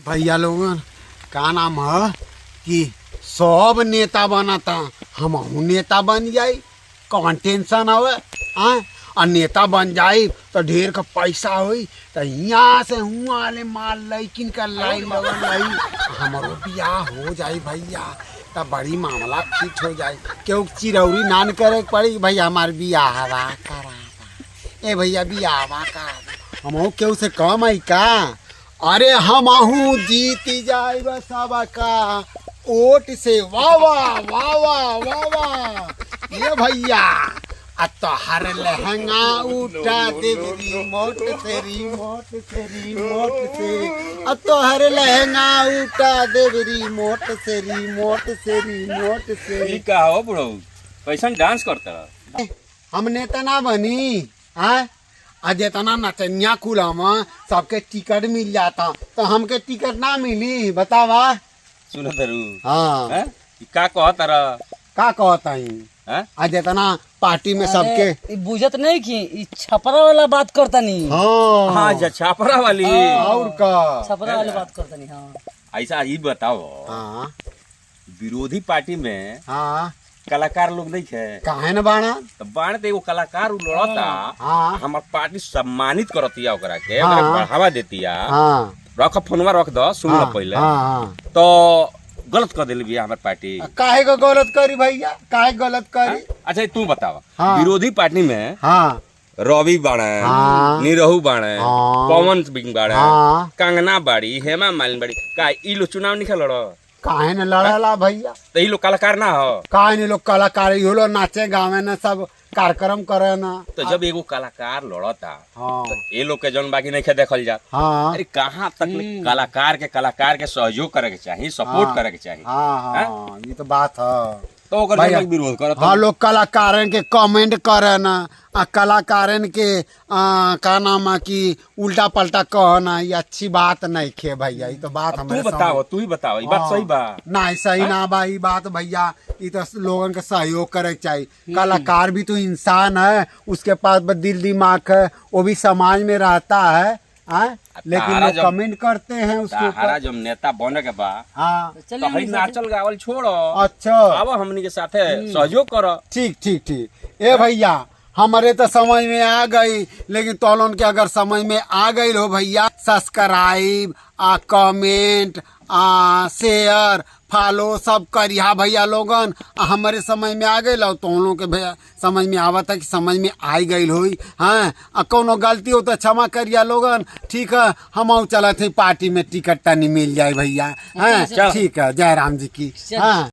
भैया लोगन का नाम है कि सब नेता बनाता हम नेता बन जाई कौन टेंशन हवे और नेता बन जाई तो ढेर का पैसा हुई तो यहाँ से हुआ ले माल लैकिन का लाइन लगन लाई हमारो बियाह हो जाई भैया तो बड़ी मामला फिट हो जाए क्यों चिरौरी नान करे पड़ी भैया हमारे बियाह करा ए भैया बियाह का हम क्यों से कम आई का अरे हम जीत जाए सब का ओट से वाह वाह वाह वाह वाह वाह ये भैया तोहर लहंगा उठा दे रिमोट से तोहर लहंगा उठा दे रिमोट से का हो बुढ़ऊ कैसन डांस करता हम नेता ना बनी हाँ आज इतना नचनिया कुला में सबके टिकट मिल जाता तो हमके टिकट ना मिली बतावा सुन धरू हाँ का कहता आज इतना पार्टी में सबके बुझत नहीं कि छपरा वाला बात करता नहीं हाँ हाँ छापरा वाली और का छपरा वाली बात करता नहीं हाँ ऐसा ही बताओ हाँ विरोधी पार्टी में हाँ कलाकार लोग नहीं है काहे न बाणा तो बाण ते एगो कलाकार उ लड़ता हाँ हमार पार्टी सम्मानित करतिया ओकरा के हाँ। ओकरा बढ़ावा देतिया हाँ रख फोनवा रख दो सुन लो पहले हाँ तो गलत कर दिल बिया हमार पार्टी काहे को गलत करी भैया काहे गलत करी अच्छा तू बतावा हाँ। विरोधी पार्टी में हाँ रवि बाड़े हाँ। निरहू बाड़े हाँ। पवन सिंह बाड़े हाँ। कंगना बाड़ी हेमा मालिनी बाड़ी का ई लोग चुनाव नहीं खेल काहे न लड़ला भैया तो ई लोग कलाकार ना हो काहे नहीं लोग कलाकार यो लोग नाचे गावे न सब कार्यक्रम करे न तो जब एगो कलाकार लड़ता हाँ तो ये लोग के जौन बाकी नहीं खे देखल जात हाँ अरे कहाँ तक कलाकार के सहयोग करे के चाहिए सपोर्ट करे के चाहिए हाँ हाँ ये तो बात है तो ओकर भैया, लोग विरोध करत हाँ लोग कलाकारन के कमेंट करे न कलाकारन के का नाम है कि उल्टा पलटा कहना ये अच्छी बात नहीं खे भैया ये तो बात हमारे तू ही बताओ ये बात सही बा नहीं सही ना बा ये बात भैया ये तो लोगन के सहयोग करे के चाहिए कलाकार भी तो इंसान है उसके पास दिल दिमाग है वो भी समाज में रहता है लेकिन लोग कमेंट करते हैं उसके ऊपर जब नेता बने के बा हाँ तो हई नाचल गावल छोड़ो अच्छा अब हमनी के साथे सहयोग करो ठीक ठीक ठीक ए भैया हमारे तो समझ में आ गई लेकिन तोलन के अगर समझ में आ गई हो भैया सब्सक्राइब कमेंट शेयर फॉलो सब करिया भैया लोगन हमारे समझ में आ गई तो हम लोग के भैया समझ में आवत है कि समझ में आई गई हुई हाँ कोनो गलती हो तो क्षमा करिया लोगन ठीक है हम चलते पार्टी में टिकट तनी मिल जाए भैया हाँ ठीक है जय राम जी की हाँ।